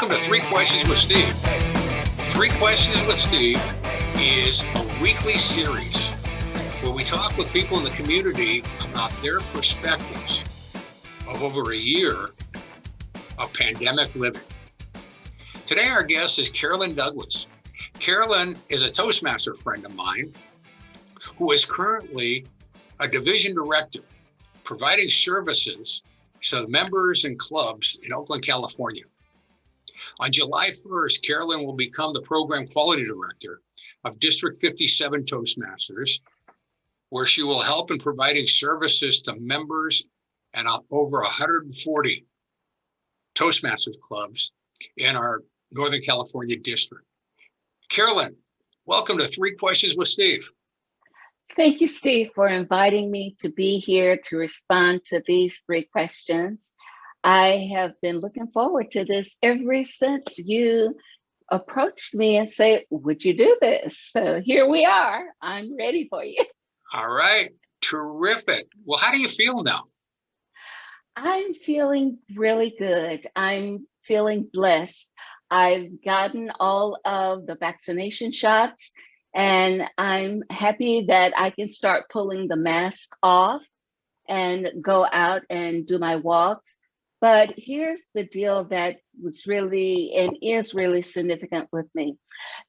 Welcome to Three Questions with Steve. Three Questions with Steve is a weekly series where we talk with people in the community about their perspectives of over a year of pandemic living. Today, our guest is Carolyn Douglas. Carolyn is a Toastmaster friend of mine who is currently a division director providing services to members and clubs in Oakland, California. On July 1st, Carolyn will become the program quality director of District 57 Toastmasters, where she will help in providing services to members and over 140 Toastmasters clubs in our Northern California district. Carolyn, welcome to Three Questions with Steve. Thank you, Steve, for inviting me to be here to respond to these three questions. I have been looking forward to this ever since you approached me and said, would you do this? So here we are. I'm ready for you. All right. Terrific. Well, how do you feel now? I'm feeling really good. I'm feeling blessed. I've gotten all of the vaccination shots, and I'm happy that I can start pulling the mask off and go out and do my walks. But here's the deal that was really and is really significant with me.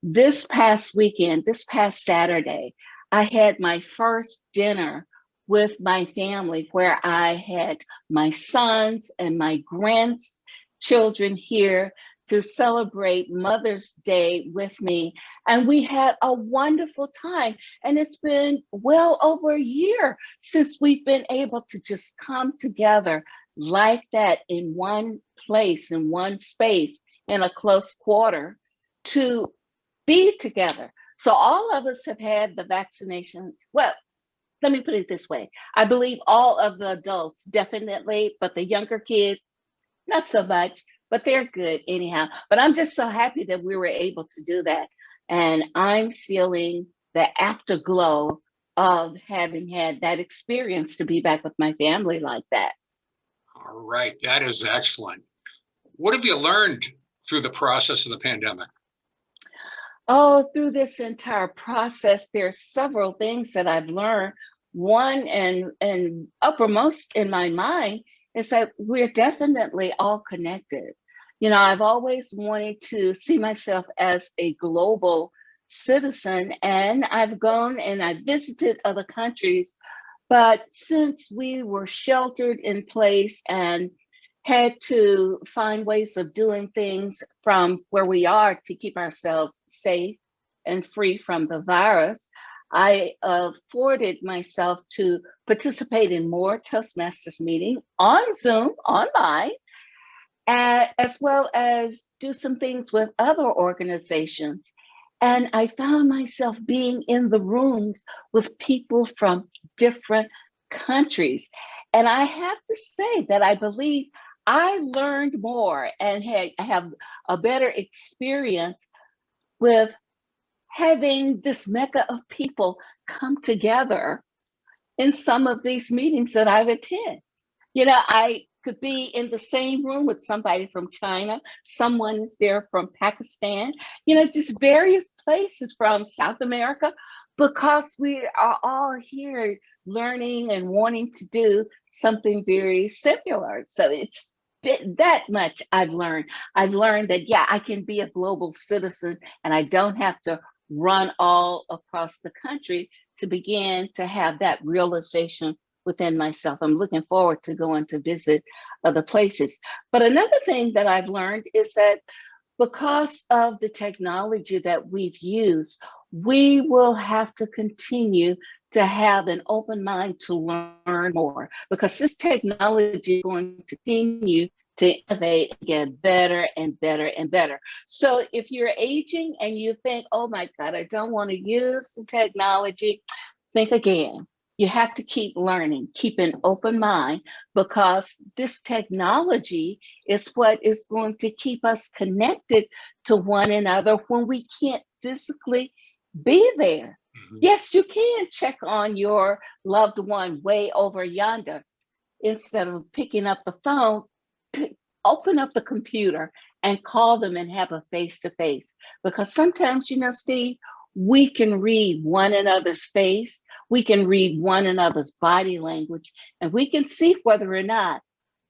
This past weekend, this past Saturday, I had my first dinner with my family where I had my sons and my grandchildren here to celebrate Mother's Day with me. And we had a wonderful time. And it's been well over a year since we've been able to just come together like that in one place, in one space, in a close quarter to be together. So all of us have had the vaccinations. Well, let me put it this way. I believe all of the adults definitely, but the younger kids, not so much, but they're good anyhow. But I'm just so happy that we were able to do that. And I'm feeling the afterglow of having had that experience to be back with my family like that. All right. That is excellent. What have you learned through the process of the pandemic? Oh, through this entire process, there's several things that I've learned. One and uppermost in my mind is that we're definitely all connected. You know, I've always wanted to see myself as a global citizen, and I've gone and I've visited other countries. But since we were sheltered in place and had to find ways of doing things from where we are to keep ourselves safe and free from the virus, I afforded myself to participate in more Toastmasters meetings on Zoom, online, as well as do some things with other organizations. And I found myself being in the rooms with people from different countries. And I have to say that I believe I learned more and have a better experience with having this mecca of people come together in some of these meetings that I've attended. You know, I could be in the same room with somebody from China, someone is there from Pakistan, you know, just various places from South America, because we are all here learning and wanting to do something very similar. So it's that much I've learned. I've learned that, yeah, I can be a global citizen and I don't have to run all across the country to begin to have that realization within myself. I'm looking forward to going to visit other places. But another thing that I've learned is that because of the technology that we've used, we will have to continue to have an open mind to learn more, because this technology is going to continue to innovate and get better and better and better. So if you're aging and you think, oh my God, I don't want to use the technology, think again. You have to keep learning, keep an open mind, because this technology is what is going to keep us connected to one another when we can't physically be there. Mm-hmm. Yes, you can check on your loved one way over yonder. Instead of picking up the phone, open up the computer and call them and have a face to face. Because sometimes, Steve, we can read one another's face, we can read one another's body language, and we can see whether or not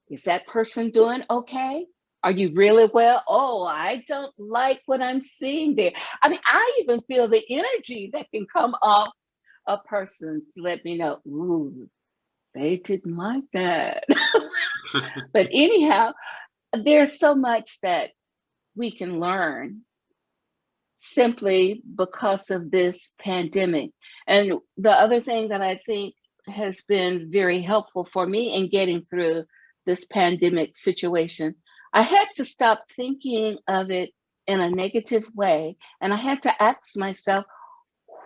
is that person doing okay? Are you really well? Oh, I don't like what I'm seeing there. I mean, I even feel the energy that can come off a person to let me know, ooh, they didn't like that. But anyhow, there's so much that we can learn simply because of this pandemic. And the other thing that I think has been very helpful for me in getting through this pandemic situation, I had to stop thinking of it in a negative way. And I had to ask myself,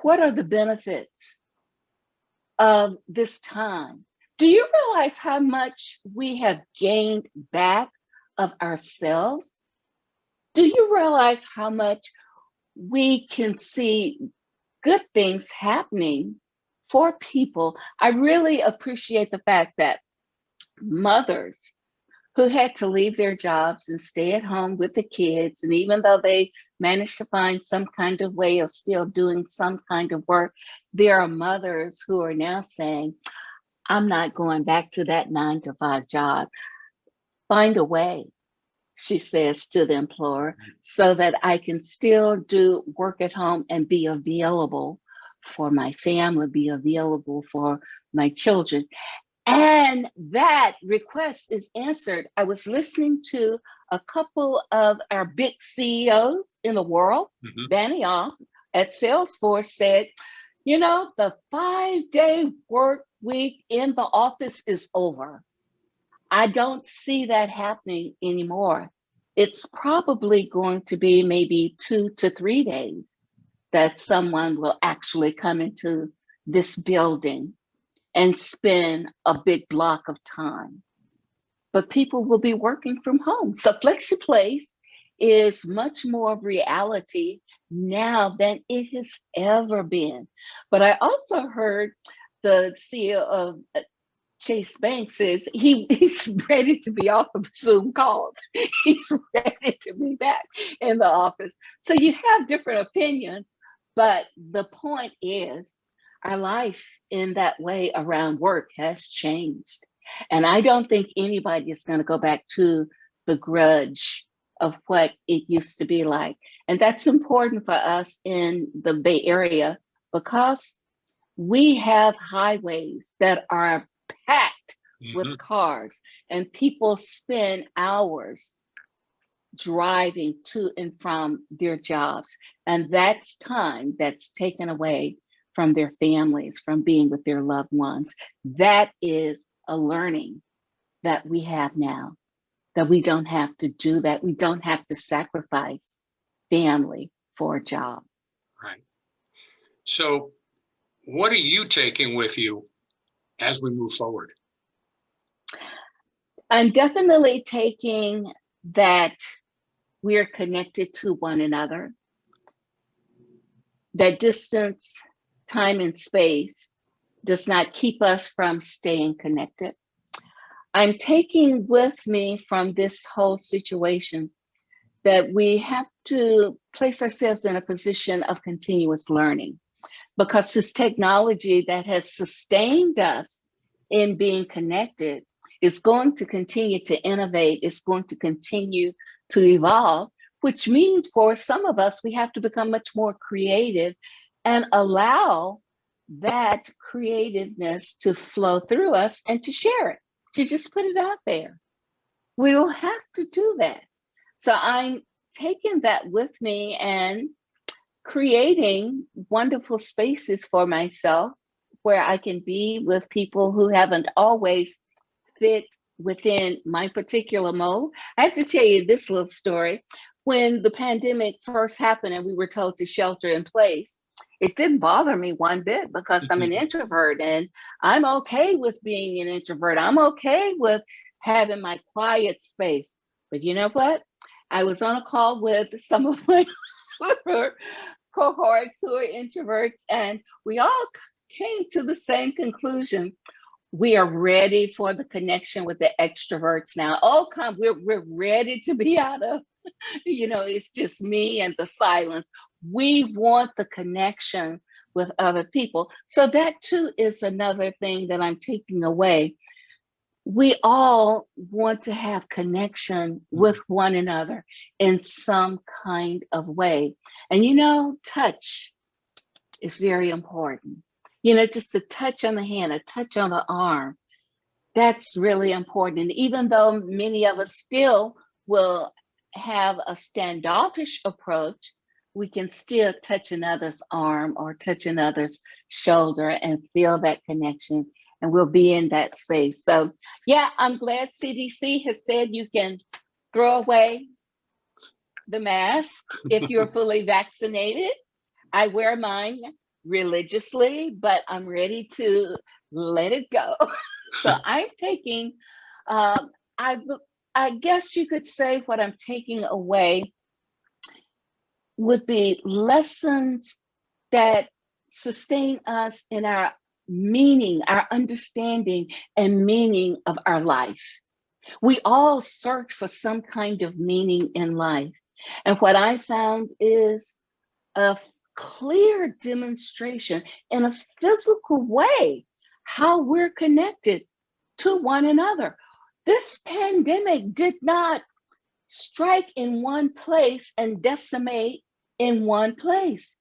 what are the benefits of this time? Do you realize how much we have gained back of ourselves? Do you realize how much we can see good things happening for people? I really appreciate the fact that mothers who had to leave their jobs and stay at home with the kids, and even though they managed to find some kind of way of still doing some kind of work, there are mothers who are now saying, I'm not going back to that 9 to 5 job. Find a way, she says to the employer, so that I can still do work at home and be available for my family, be available for my children. And that request is answered. I was listening to a couple of our big CEOs in the world, Benioff at Salesforce said, the 5-day work week in the office is over. I don't see that happening anymore. It's probably going to be maybe 2 to 3 days that someone will actually come into this building and spend a big block of time. But people will be working from home. So FlexiPlace is much more reality now than it has ever been. But I also heard the CEO of Chase Bank says he's ready to be off of Zoom calls. He's ready to be back in the office. So you have different opinions, but the point is our life in that way around work has changed. And I don't think anybody is going to go back to the grudge of what it used to be like. And that's important for us in the Bay Area because we have highways that are packed with cars, and people spend hours driving to and from their jobs. And that's time that's taken away from their families, from being with their loved ones. That is a learning that we have now, that we don't have to do that. We don't have to sacrifice family for a job. Right. So what are you taking with you as we move forward? I'm definitely taking that we're connected to one another, that distance, time, and space does not keep us from staying connected. I'm taking with me from this whole situation that we have to place ourselves in a position of continuous learning, because this technology that has sustained us in being connected is going to continue to innovate, it's going to continue to evolve, which means for some of us, we have to become much more creative and allow that creativeness to flow through us and to share it, to just put it out there. We will have to do that. So I'm taking that with me and creating wonderful spaces for myself where I can be with people who haven't always fit within my particular mold. I have to tell you this little story. When the pandemic first happened and we were told to shelter in place, it didn't bother me one bit because I'm an introvert and I'm okay with being an introvert. I'm okay with having my quiet space. But you know what? I was on a call with some of my cohorts who are introverts, and we all came to the same conclusion. We are ready for the connection with the extroverts now. Oh, come, we're ready to be out of It's just me and the silence. We want the connection with other people. So that too is another thing that I'm taking away. We all want to have connection with one another in some kind of way. And touch is very important. Just a touch on the hand, a touch on the arm. That's really important. And even though many of us still will have a standoffish approach, we can still touch another's arm or touch another's shoulder and feel that connection, and we'll be in that space. So, yeah, I'm glad CDC has said you can throw away the mask if you're fully vaccinated. I wear mine religiously, but I'm ready to let it go. So I'm taking, I guess you could say what I'm taking away would be lessons that sustain us in our meaning, our understanding and meaning of our life. We all search for some kind of meaning in life. And what I found is a clear demonstration in a physical way how we're connected to one another. This pandemic did not strike in one place and decimate in one place.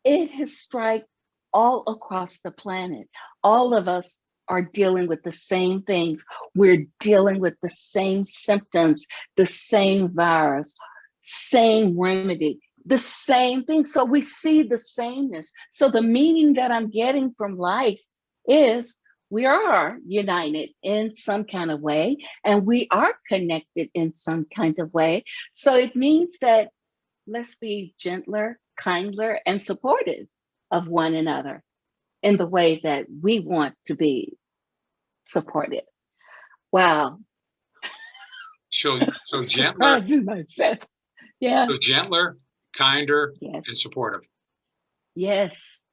It has struck all across the planet. All of us are dealing with the same things. We're dealing with the same symptoms, the same virus, same remedy, the same thing. So we see the sameness. So the meaning that I'm getting from life is we are united in some kind of way, and we are connected in some kind of way. So it means that let's be gentler, kinder, and supportive of one another in the way that we want to be supported. Wow. So gentler. Myself. Yeah. So gentler, kinder, Yes. and supportive. Yes.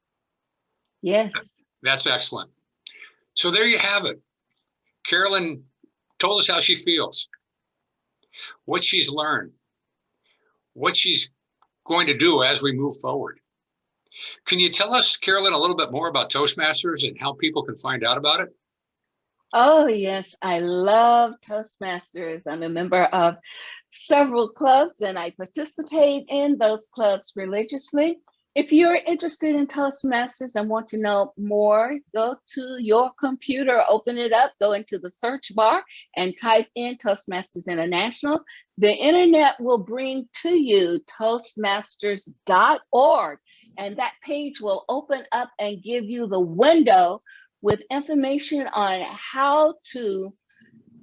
Yes. That's excellent. So there you have it. Carolyn told us how she feels, what she's learned, what she's going to do as we move forward. Can you tell us, Carolyn, a little bit more about Toastmasters and how people can find out about it? Oh, yes. I love Toastmasters. I'm a member of several clubs and I participate in those clubs religiously. If you're interested in Toastmasters and want to know more, go to your computer, open it up, go into the search bar and type in Toastmasters International. The internet will bring to you Toastmasters.org, and that page will open up and give you the window with information on how to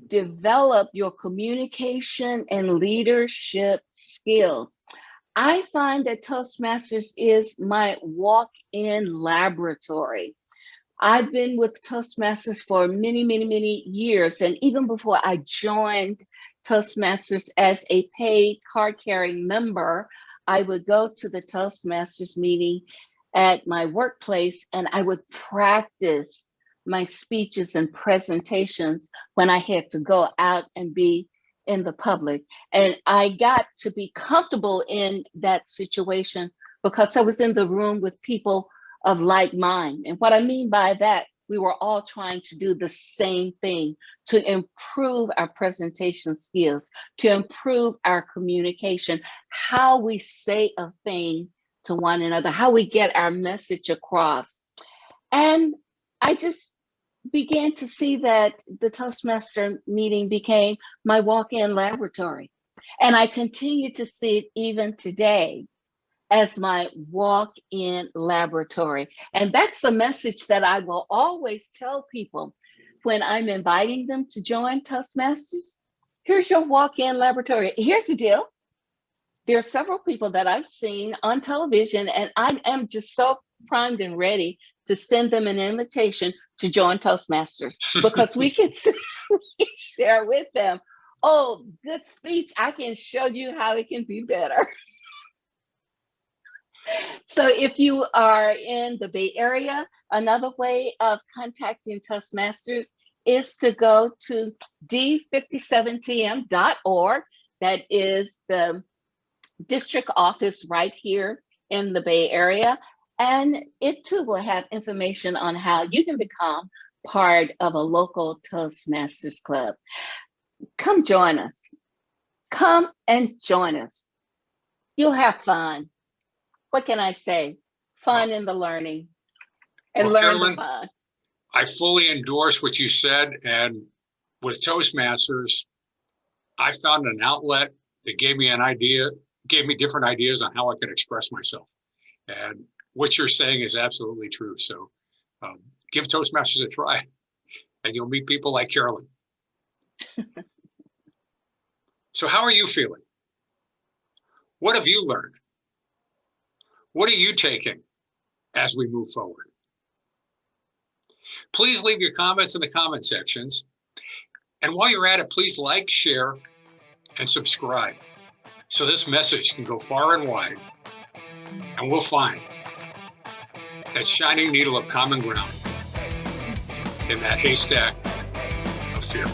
develop your communication and leadership skills. I find that Toastmasters is my walk-in laboratory. I've been with Toastmasters for many, many, many years. And even before I joined Toastmasters as a paid card-carrying member, I would go to the Toastmasters meeting at my workplace and I would practice my speeches and presentations when I had to go out and be in the public. And I got to be comfortable in that situation because I was in the room with people of like mind. And what I mean by that, we were all trying to do the same thing to improve our presentation skills, to improve our communication, how we say a thing to one another, how we get our message across. And I just began to see that the Toastmaster meeting became my walk-in laboratory. And I continue to see it even today as my walk-in laboratory. And that's a message that I will always tell people when I'm inviting them to join Toastmasters. Here's your walk-in laboratory. Here's the deal. There are several people that I've seen on television, and I am just so primed and ready to send them an invitation to join Toastmasters because we can share with them, oh, good speech. I can show you how it can be better. So if you are in the Bay Area, another way of contacting Toastmasters is to go to d57tm.org. that is the district office right here in the Bay Area. And it too will have information on how you can become part of a local Toastmasters club. Come join us. Come and join us. You'll have fun. What can I say? Fun in the learning and Well, learn Carolyn, the fun. I fully endorse what you said. And with Toastmasters, I found an outlet that gave me different ideas on how I could express myself. And what you're saying is absolutely true. So give Toastmasters a try and you'll meet people like Carolyn. So how are you feeling? What have you learned? What are you taking as we move forward? Please leave your comments in the comment sections. And while you're at it, please like, share, and subscribe so this message can go far and wide. And we'll find that shining needle of common ground in that haystack of fear.